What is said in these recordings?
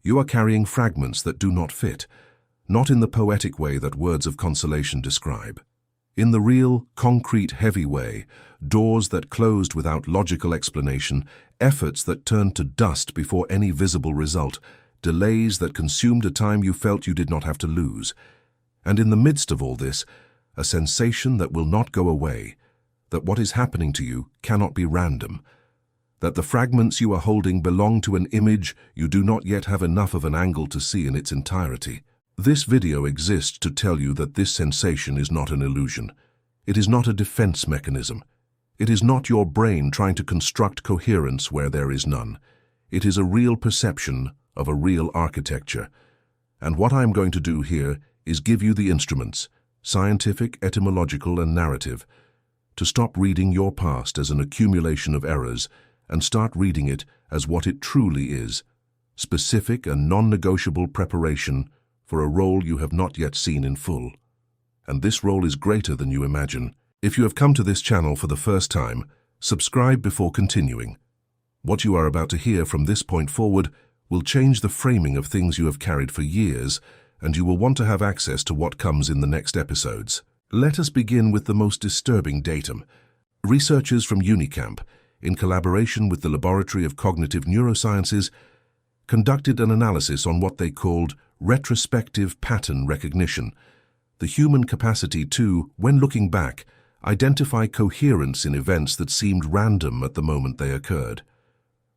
You are carrying fragments that do not fit, not in the poetic way that words of consolation describe. In the real, concrete, heavy way, doors that closed without logical explanation, efforts that turned to dust before any visible result, delays that consumed a time you felt you did not have to lose. And in the midst of all this, a sensation that will not go away, that what is happening to you cannot be random, that the fragments you are holding belong to an image you do not yet have enough of an angle to see in its entirety. This video exists to tell you that this sensation is not an illusion. It is not a defense mechanism. It is not your brain trying to construct coherence where there is none. It is a real perception of a real architecture. And what I am going to do here is give you the instruments, scientific, etymological, and narrative, to stop reading your past as an accumulation of errors and start reading it as what it truly is, specific and non-negotiable preparation for a role you have not yet seen in full. And this role is greater than you imagine. If you have come to this channel for the first time, subscribe before continuing. What you are about to hear from this point forward will change the framing of things you have carried for years, and you will want to have access to what comes in the next episodes. Let us begin with the most disturbing datum. Researchers from Unicamp, in collaboration with the Laboratory of Cognitive Neurosciences, conducted an analysis on what they called retrospective pattern recognition, the human capacity to, when looking back, identify coherence in events that seemed random at the moment they occurred.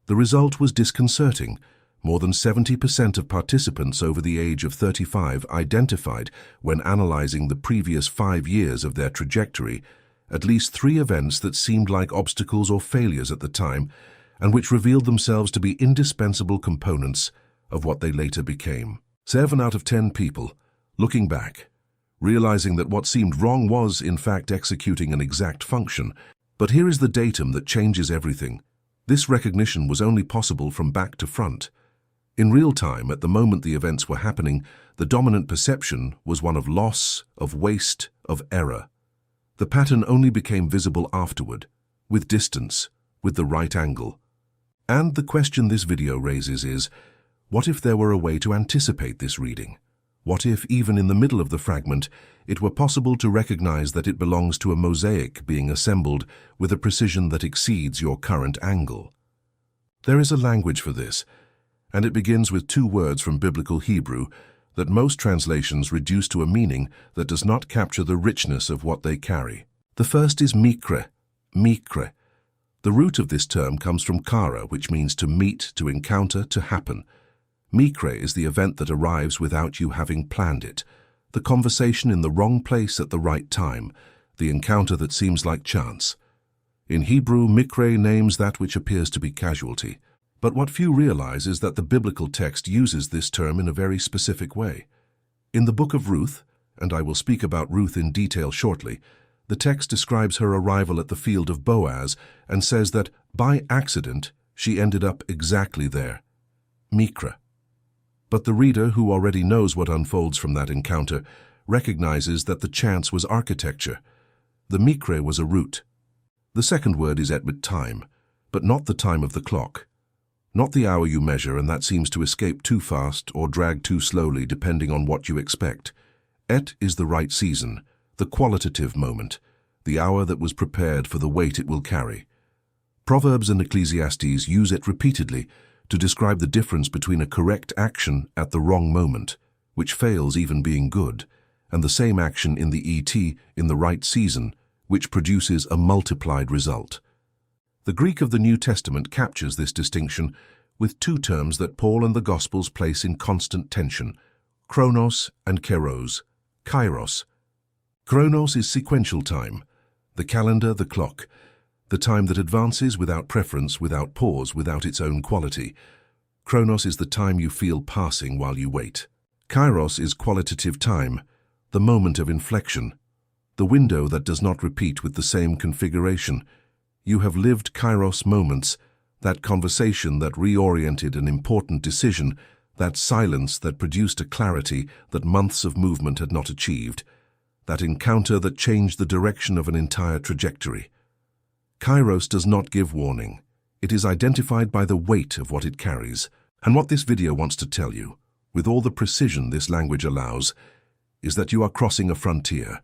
The result was disconcerting. More than 70% of participants over the age of 35 identified, when analyzing the previous 5 years of their trajectory, at least 3 events that seemed like obstacles or failures at the time, and which revealed themselves to be indispensable components of what they later became. 7 out of 10 people, looking back, realizing that what seemed wrong was, in fact, executing an exact function. But here is the datum that changes everything. This recognition was only possible from back to front. In real time, at the moment the events were happening, the dominant perception was one of loss, of waste, of error. The pattern only became visible afterward, with distance, with the right angle. And the question this video raises is, what if there were a way to anticipate this reading? What if, even in the middle of the fragment, it were possible to recognize that it belongs to a mosaic being assembled with a precision that exceeds your current angle? There is a language for this, and it begins with 2 words from biblical Hebrew that most translations reduce to a meaning that does not capture the richness of what they carry. The first is mikre, mikre. The root of this term comes from kara, which means to meet, to encounter, to happen. Mikre is the event that arrives without you having planned it, the conversation in the wrong place at the right time, the encounter that seems like chance. In Hebrew, mikre names that which appears to be casualty. But what few realize is that the biblical text uses this term in a very specific way. In the book of Ruth, and I will speak about Ruth in detail shortly, the text describes her arrival at the field of Boaz and says that, by accident, she ended up exactly there. Mikra. But the reader, who already knows what unfolds from that encounter, recognizes that the chance was architecture. The mikre was a route. The second word is etmit, time, but not the time of the clock. Not the hour you measure, and that seems to escape too fast or drag too slowly depending on what you expect. Et is the right season, the qualitative moment, the hour that was prepared for the weight it will carry. Proverbs and Ecclesiastes use it repeatedly to describe the difference between a correct action at the wrong moment, which fails even being good, and the same action in the ET in the right season, which produces a multiplied result. The Greek of the New Testament captures this distinction with 2 terms that Paul and the Gospels place in constant tension, chronos and kairos, kairos. Chronos is sequential time, the calendar, the clock, the time that advances without preference, without pause, without its own quality. Chronos is the time you feel passing while you wait. Kairos is qualitative time, the moment of inflection, the window that does not repeat with the same configuration. You have lived kairos moments, that conversation that reoriented an important decision, that silence that produced a clarity that months of movement had not achieved, that encounter that changed the direction of an entire trajectory. Kairos does not give warning. It is identified by the weight of what it carries. And what this video wants to tell you, with all the precision this language allows, is that you are crossing a frontier.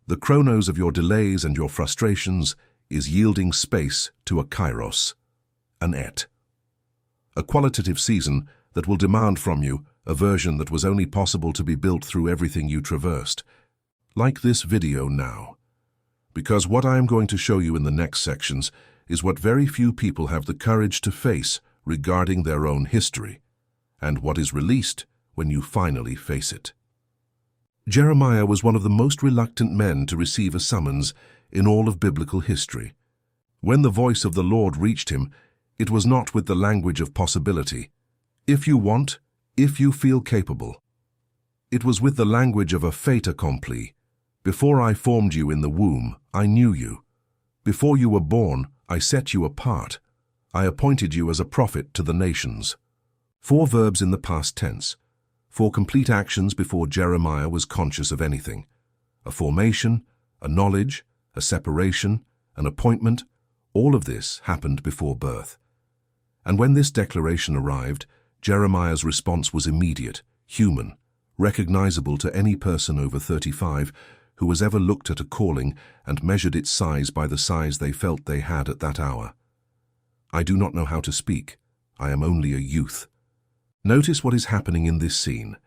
The chronos of your delays and your frustrations is yielding space to a kairos, an et. A qualitative season that will demand from you a version that was only possible to be built through everything you traversed. Like this video now. Because what I am going to show you in the next sections is what very few people have the courage to face regarding their own history, and what is released when you finally face it. Jeremiah was one of the most reluctant men to receive a summons in all of biblical history. When the voice of the Lord reached him, it was not with the language of possibility. If you want, if you feel capable. It was with the language of a fait accompli. Before I formed you in the womb, I knew you. Before you were born, I set you apart. I appointed you as a prophet to the nations. 4 verbs in the past tense. 4 complete actions before Jeremiah was conscious of anything. A formation, a knowledge, a separation, an appointment, all of this happened before birth. And when this declaration arrived, Jeremiah's response was immediate, human, recognizable to any person over 35 who has ever looked at a calling and measured its size by the size they felt they had at that hour. I do not know how to speak. I am only a youth. Notice what is happening in this scene.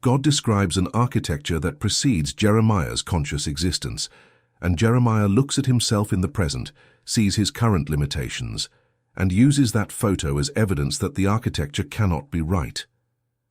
God describes an architecture that precedes Jeremiah's conscious existence, and Jeremiah looks at himself in the present, sees his current limitations, and uses that photo as evidence that the architecture cannot be right.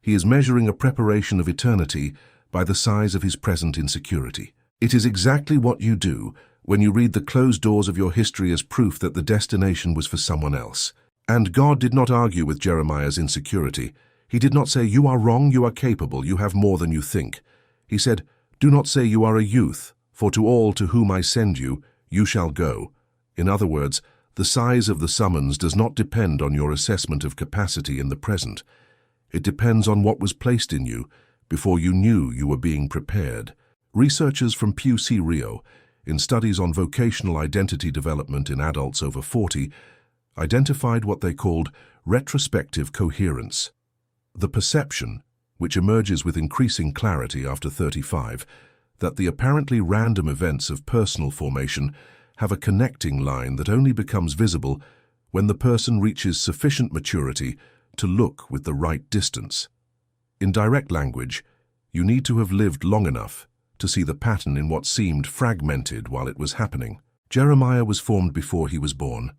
He is measuring a preparation of eternity by the size of his present insecurity. It is exactly what you do when you read the closed doors of your history as proof that the destination was for someone else. And God did not argue with Jeremiah's insecurity. He did not say, "You are wrong, you are capable, you have more than you think." He said, "Do not say you are a youth, for to all to whom I send you, you shall go." In other words, the size of the summons does not depend on your assessment of capacity in the present. It depends on what was placed in you before you knew you were being prepared. Researchers from Pew Rio, in studies on vocational identity development in adults over 40, identified what they called retrospective coherence. The perception, which emerges with increasing clarity after 35, that the apparently random events of personal formation have a connecting line that only becomes visible when the person reaches sufficient maturity to look with the right distance. In direct language, you need to have lived long enough to see the pattern in what seemed fragmented while it was happening. Jeremiah was formed before he was born.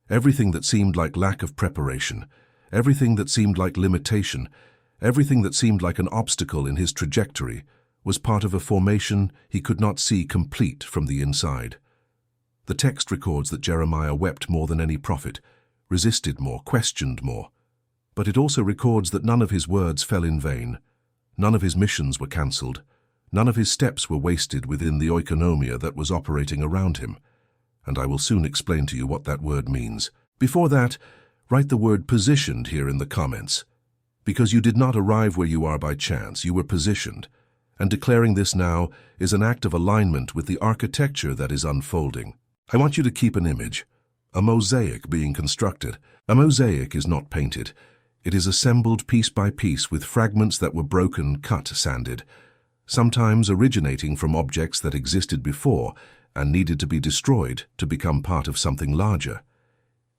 Everything that seemed like lack of preparation, everything that seemed like limitation, everything that seemed like an obstacle in his trajectory was part of a formation he could not see complete from the inside. The text records that Jeremiah wept more than any prophet, resisted more, questioned more. But it also records that none of his words fell in vain. None of his missions were cancelled. None of his steps were wasted within the oikonomia that was operating around him. And I will soon explain to you what that word means. Before that, write the word positioned here in the comments. Because you did not arrive where you are by chance, you were positioned. And declaring this now is an act of alignment with the architecture that is unfolding. I want you to keep an image, a mosaic being constructed. A mosaic is not painted. It is assembled piece by piece with fragments that were broken, cut, sanded, sometimes originating from objects that existed before and needed to be destroyed to become part of something larger.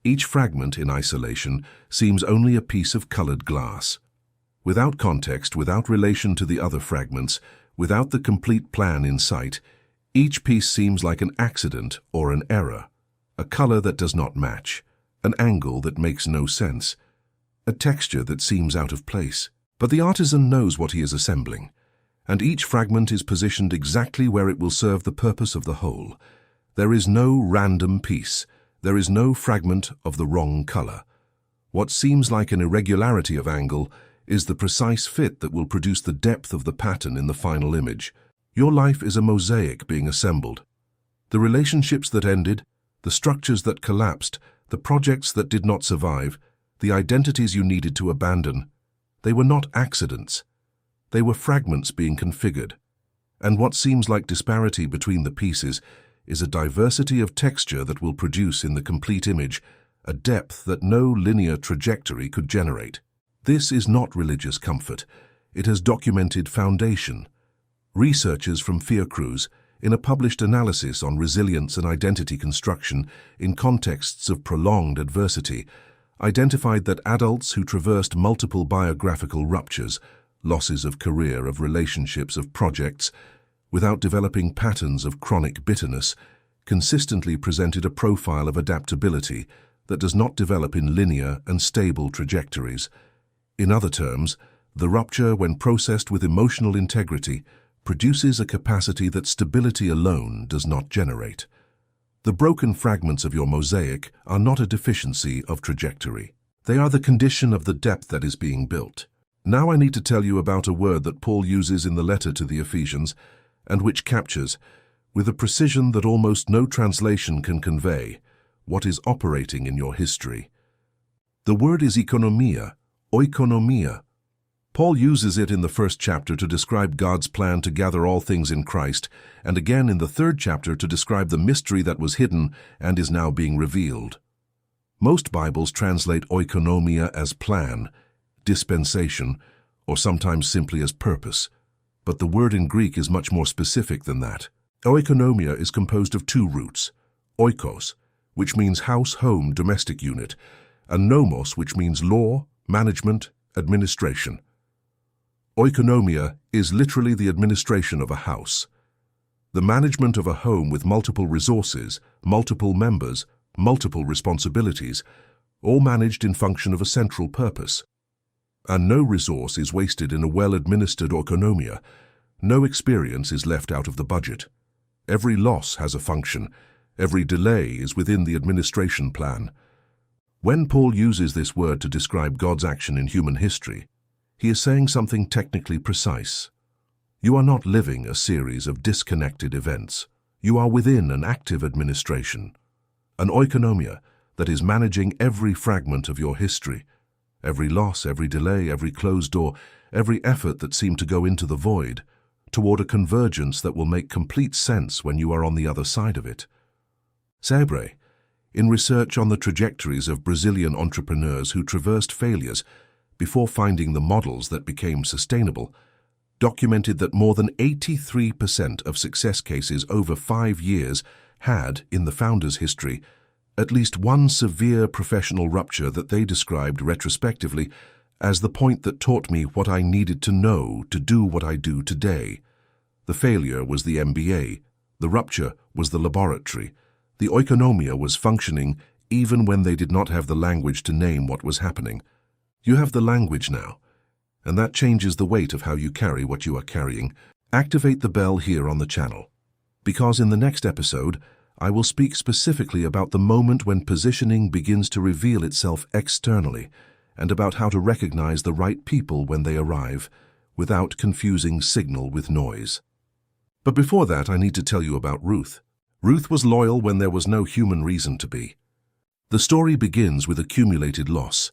Each fragment in isolation seems only a piece of colored glass. Without context, without relation to the other fragments, without the complete plan in sight, each piece seems like an accident or an error, a color that does not match, an angle that makes no sense, a texture that seems out of place. But the artisan knows what he is assembling, and each fragment is positioned exactly where it will serve the purpose of the whole. There is no random piece. There is no fragment of the wrong color. What seems like an irregularity of angle is the precise fit that will produce the depth of the pattern in the final image. Your life is a mosaic being assembled. The relationships that ended, the structures that collapsed, the projects that did not survive, the identities you needed to abandon, they were not accidents. They were fragments being configured. And what seems like disparity between the pieces is a diversity of texture that will produce in the complete image a depth that no linear trajectory could generate. This is not religious comfort. It has documented foundation. Researchers from Fiocruz, in a published analysis on resilience and identity construction in contexts of prolonged adversity, identified that adults who traversed multiple biographical ruptures, losses of career, of relationships, of projects, without developing patterns of chronic bitterness, consistently presented a profile of adaptability that does not develop in linear and stable trajectories. In other terms, the rupture, when processed with emotional integrity, produces a capacity that stability alone does not generate. The broken fragments of your mosaic are not a deficiency of trajectory. They are the condition of the depth that is being built. Now I need to tell you about a word that Paul uses in the letter to the Ephesians, and which captures, with a precision that almost no translation can convey, what is operating in your history. The word is oikonomia, oikonomia. Paul uses it in the first chapter to describe God's plan to gather all things in Christ, and again in the third chapter to describe the mystery that was hidden and is now being revealed. Most Bibles translate oikonomia as plan, dispensation, or sometimes simply as purpose, but the word in Greek is much more specific than that. Oikonomia is composed of two roots, oikos, which means house, home, domestic unit, and nomos, which means law, management, administration. Oikonomia is literally the administration of a house. The management of a home with multiple resources, multiple members, multiple responsibilities, all managed in function of a central purpose. And no resource is wasted in a well-administered oikonomia. No experience is left out of the budget. Every loss has a function. Every delay is within the administration plan. When Paul uses this word to describe God's action in human history, he is saying something technically precise. You are not living a series of disconnected events. You are within an active administration, an oikonomia that is managing every fragment of your history, every loss, every delay, every closed door, every effort that seemed to go into the void, toward a convergence that will make complete sense when you are on the other side of it. Sebre, in research on the trajectories of Brazilian entrepreneurs who traversed failures before finding the models that became sustainable, documented that more than 83% of success cases over 5 years had, in the founder's history, at least one severe professional rupture that they described retrospectively as the point that taught me what I needed to know to do what I do today. The failure was the MBA, the rupture was the laboratory, the oikonomia was functioning even when they did not have the language to name what was happening. You have the language now, and that changes the weight of how you carry what you are carrying. Activate the bell here on the channel, because in the next episode, I will speak specifically about the moment when positioning begins to reveal itself externally, and about how to recognize the right people when they arrive, without confusing signal with noise. But before that, I need to tell you about Ruth. Ruth was loyal when there was no human reason to be. The story begins with accumulated loss.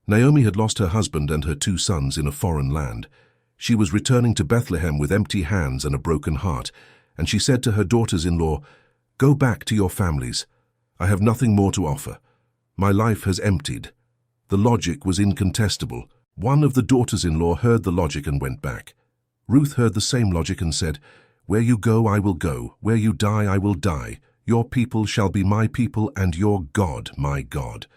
Naomi had lost her husband and her 2 sons in a foreign land. She was returning to Bethlehem with empty hands and a broken heart, and she said to her daughters-in-law, "Go back to your families. I have nothing more to offer. My life has emptied." The logic was incontestable. One of the daughters-in-law heard the logic and went back. Ruth heard the same logic and said, "Where you go, I will go. Where you die, I will die. Your people shall be my people, and your God, my God."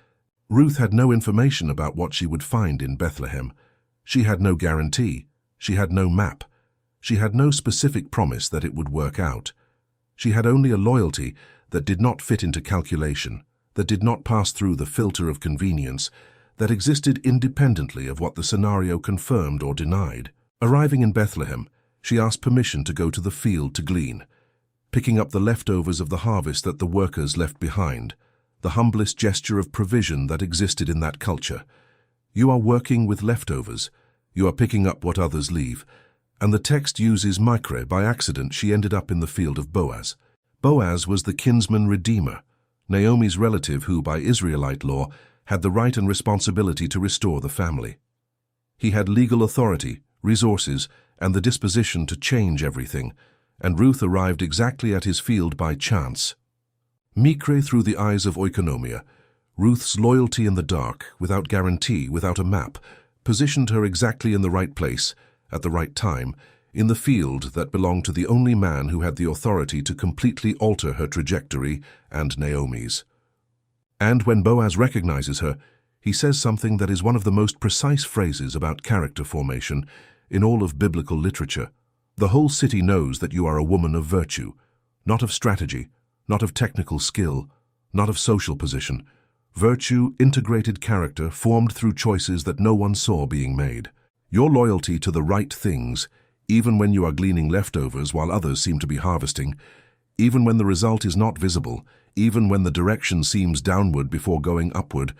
Ruth had no information about what she would find in Bethlehem. She had no guarantee. She had no map. She had no specific promise that it would work out. She had only a loyalty that did not fit into calculation, that did not pass through the filter of convenience, that existed independently of what the scenario confirmed or denied. Arriving in Bethlehem, she asked permission to go to the field to glean, picking up the leftovers of the harvest that the workers left behind, the humblest gesture of provision that existed in that culture. You are working with leftovers. You are picking up what others leave. And the text uses Micre. By accident, she ended up in the field of Boaz. Boaz was the kinsman redeemer, Naomi's relative who, by Israelite law, had the right and responsibility to restore the family. He had legal authority, resources, and the disposition to change everything, and Ruth arrived exactly at his field by chance. Micre through the eyes of oikonomia, Ruth's loyalty in the dark, without guarantee, without a map, positioned her exactly in the right place, at the right time, in the field that belonged to the only man who had the authority to completely alter her trajectory and Naomi's. And when Boaz recognizes her, he says something that is one of the most precise phrases about character formation in all of biblical literature. The whole city knows that you are a woman of virtue, not of strategy, not of technical skill, not of social position. Virtue, integrated character formed through choices that no one saw being made. Your loyalty to the right things, even when you are gleaning leftovers while others seem to be harvesting, even when the result is not visible, even when the direction seems downward before going upward,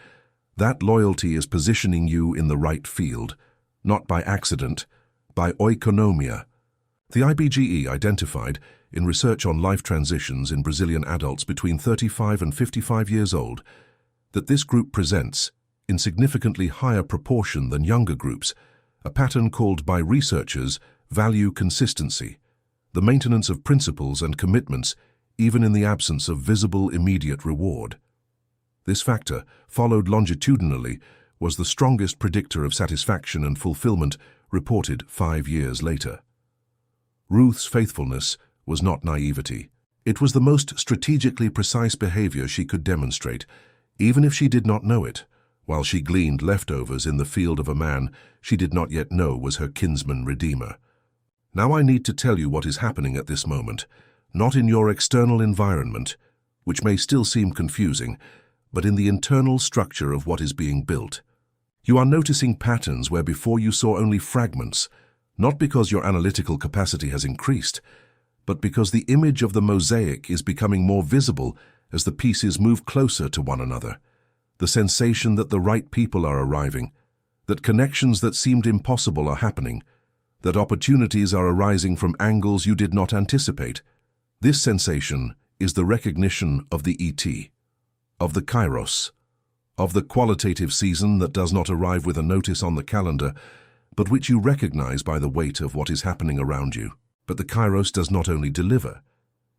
that loyalty is positioning you in the right field, not by accident, by oikonomia. The IBGE identified, in research on life transitions in Brazilian adults between 35 and 55 years old, that this group presents, in significantly higher proportion than younger groups, a pattern called by researchers value consistency, the maintenance of principles and commitments even in the absence of visible immediate reward. This factor, followed longitudinally, was the strongest predictor of satisfaction and fulfillment reported 5 years later. Ruth's faithfulness was not naivety. It was the most strategically precise behavior she could demonstrate, even if she did not know it, while she gleaned leftovers in the field of a man she did not yet know was her kinsman redeemer. Now I need to tell you what is happening at this moment, not in your external environment, which may still seem confusing, but in the internal structure of what is being built. You are noticing patterns where before you saw only fragments, not because your analytical capacity has increased, but because the image of the mosaic is becoming more visible as the pieces move closer to one another. The sensation that the right people are arriving, that connections that seemed impossible are happening, that opportunities are arising from angles you did not anticipate. This sensation is the recognition of the ET, of the Kairos, of the qualitative season that does not arrive with a notice on the calendar, but which you recognize by the weight of what is happening around you. But the Kairos does not only deliver,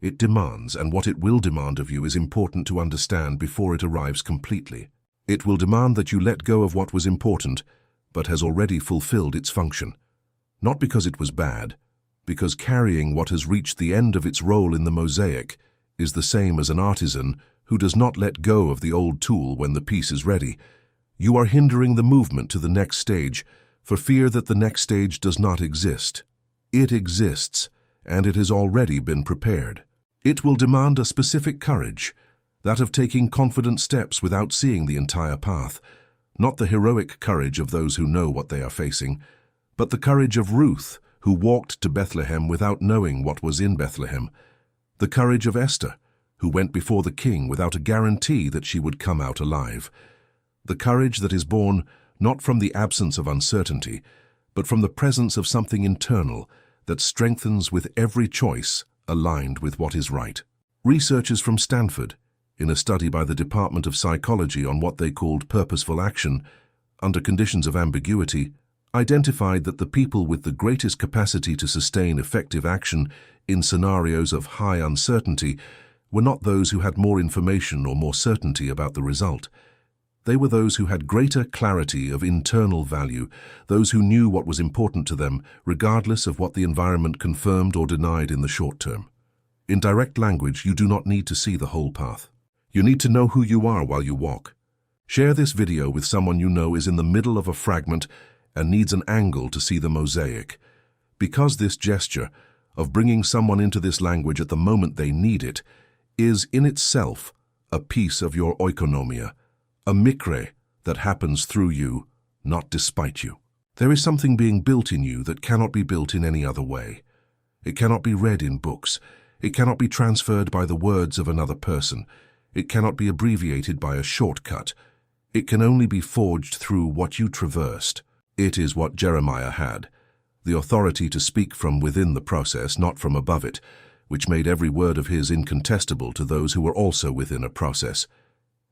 it demands, and what it will demand of you is important to understand before it arrives completely. It will demand that you let go of what was important, but has already fulfilled its function. Not because it was bad, because carrying what has reached the end of its role in the mosaic is the same as an artisan who does not let go of the old tool when the piece is ready. You are hindering the movement to the next stage for fear that the next stage does not exist. It exists, and it has already been prepared. It will demand a specific courage, that of taking confident steps without seeing the entire path, not the heroic courage of those who know what they are facing, but the courage of Ruth, who walked to Bethlehem without knowing what was in Bethlehem, the courage of Esther, who went before the king without a guarantee that she would come out alive, the courage that is born not from the absence of uncertainty, but from the presence of something internal that strengthens with every choice aligned with what is right. Researchers from Stanford, in a study by the Department of Psychology on what they called purposeful action, under conditions of ambiguity, identified that the people with the greatest capacity to sustain effective action in scenarios of high uncertainty were not those who had more information or more certainty about the result. They were those who had greater clarity of internal value, those who knew what was important to them, regardless of what the environment confirmed or denied in the short term. In direct language, you do not need to see the whole path. You need to know who you are while you walk. Share this video with someone you know is in the middle of a fragment and needs an angle to see the mosaic. Because this gesture of bringing someone into this language at the moment they need it is in itself a piece of your oikonomia, a mikre that happens through you, not despite you. There is something being built in you that cannot be built in any other way. It cannot be read in books. It cannot be transferred by the words of another person. It cannot be abbreviated by a shortcut. It can only be forged through what you traversed. It is what Jeremiah had, the authority to speak from within the process, not from above it, which made every word of his incontestable to those who were also within a process.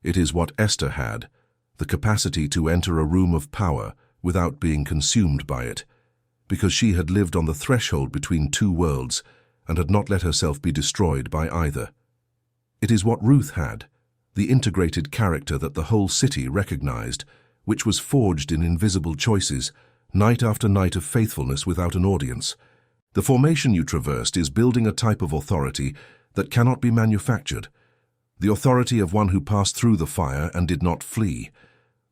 It is what Esther had, the capacity to enter a room of power without being consumed by it, because she had lived on the threshold between two worlds and had not let herself be destroyed by either. It is what Ruth had, the integrated character that the whole city recognized, which was forged in invisible choices, night after night of faithfulness without an audience. The formation you traversed is building a type of authority that cannot be manufactured. The authority of one who passed through the fire and did not flee.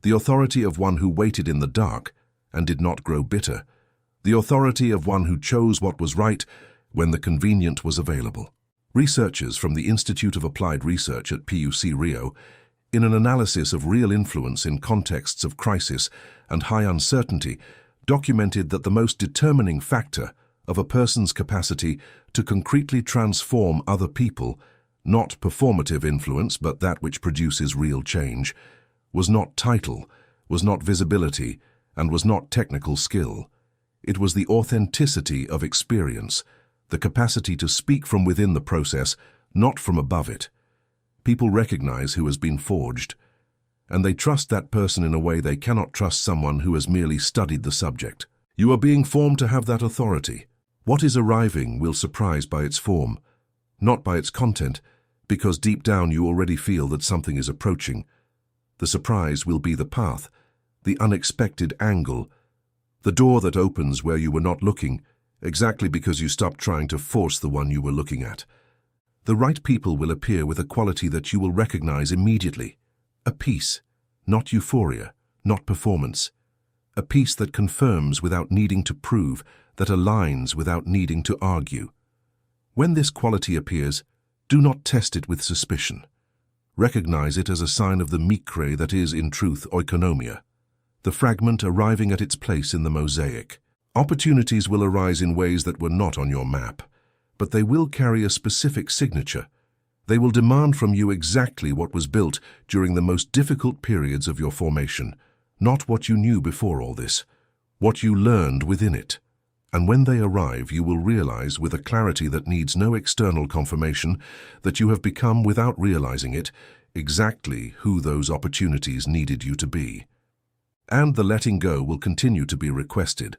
The authority of one who waited in the dark and did not grow bitter. The authority of one who chose what was right when the convenient was available. Researchers from the Institute of Applied Research at PUC Rio, in an analysis of real influence in contexts of crisis and high uncertainty, documented that the most determining factor of a person's capacity to concretely transform other people, not performative influence but that which produces real change, was not title, was not visibility, and was not technical skill. It was the authenticity of experience, the capacity to speak from within the process, not from above it. People recognize who has been forged, and they trust that person in a way they cannot trust someone who has merely studied the subject. You are being formed to have that authority. What is arriving will surprise by its form, not by its content, because deep down you already feel that something is approaching. The surprise will be the path, the unexpected angle, the door that opens where you were not looking, exactly because you stopped trying to force the one you were looking at. The right people will appear with a quality that you will recognize immediately. A peace, not euphoria, not performance. A peace that confirms without needing to prove, that aligns without needing to argue. When this quality appears, do not test it with suspicion. Recognize it as a sign of the mikre that is, in truth, oikonomia, the fragment arriving at its place in the mosaic. Opportunities will arise in ways that were not on your map, but they will carry a specific signature. They will demand from you exactly what was built during the most difficult periods of your formation, not what you knew before all this, what you learned within it. And when they arrive, you will realize with a clarity that needs no external confirmation that you have become, without realizing it, exactly who those opportunities needed you to be. And the letting go will continue to be requested.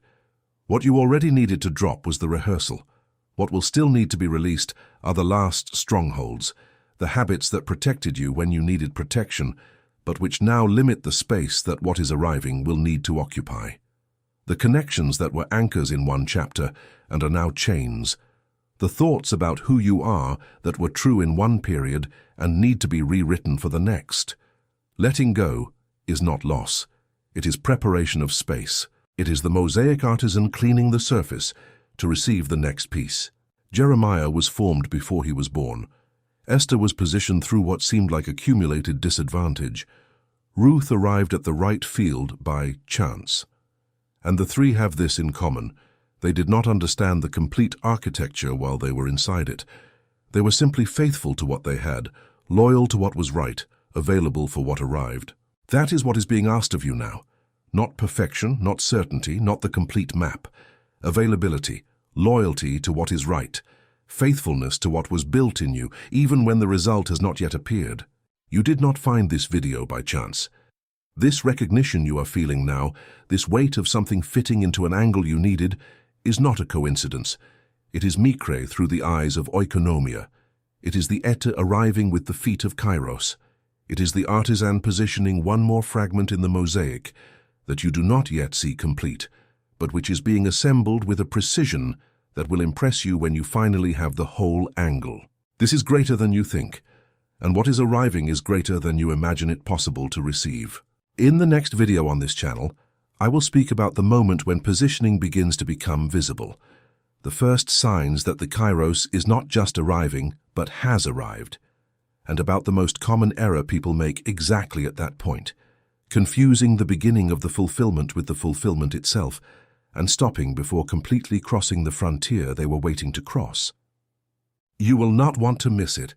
What you already needed to drop was the rehearsal. What will still need to be released are the last strongholds, the habits that protected you when you needed protection, but which now limit the space that what is arriving will need to occupy. The connections that were anchors in one chapter and are now chains. The thoughts about who you are that were true in one period and need to be rewritten for the next. Letting go is not loss. It is preparation of space. It is the mosaic artisan cleaning the surface to receive the next piece. Jeremiah was formed before he was born. Esther was positioned through what seemed like accumulated disadvantage. Ruth arrived at the right field by chance. And the three have this in common. They did not understand the complete architecture while they were inside it. They were simply faithful to what they had, loyal to what was right, available for what arrived. That is what is being asked of you now. Not perfection, not certainty, not the complete map. Availability, loyalty to what is right, faithfulness to what was built in you, even when the result has not yet appeared. You did not find this video by chance. This recognition you are feeling now, this weight of something fitting into an angle you needed, is not a coincidence. It is mikre through the eyes of oikonomia. It is the eta arriving with the feet of kairos. It is the artisan positioning one more fragment in the mosaic that you do not yet see complete, but which is being assembled with a precision that will impress you when you finally have the whole angle. This is greater than you think, and what is arriving is greater than you imagine it possible to receive. In the next video on this channel, I will speak about the moment when positioning begins to become visible, the first signs that the kairos is not just arriving, but has arrived, and about the most common error people make exactly at that point, confusing the beginning of the fulfillment with the fulfillment itself, and stopping before completely crossing the frontier they were waiting to cross. You will not want to miss it.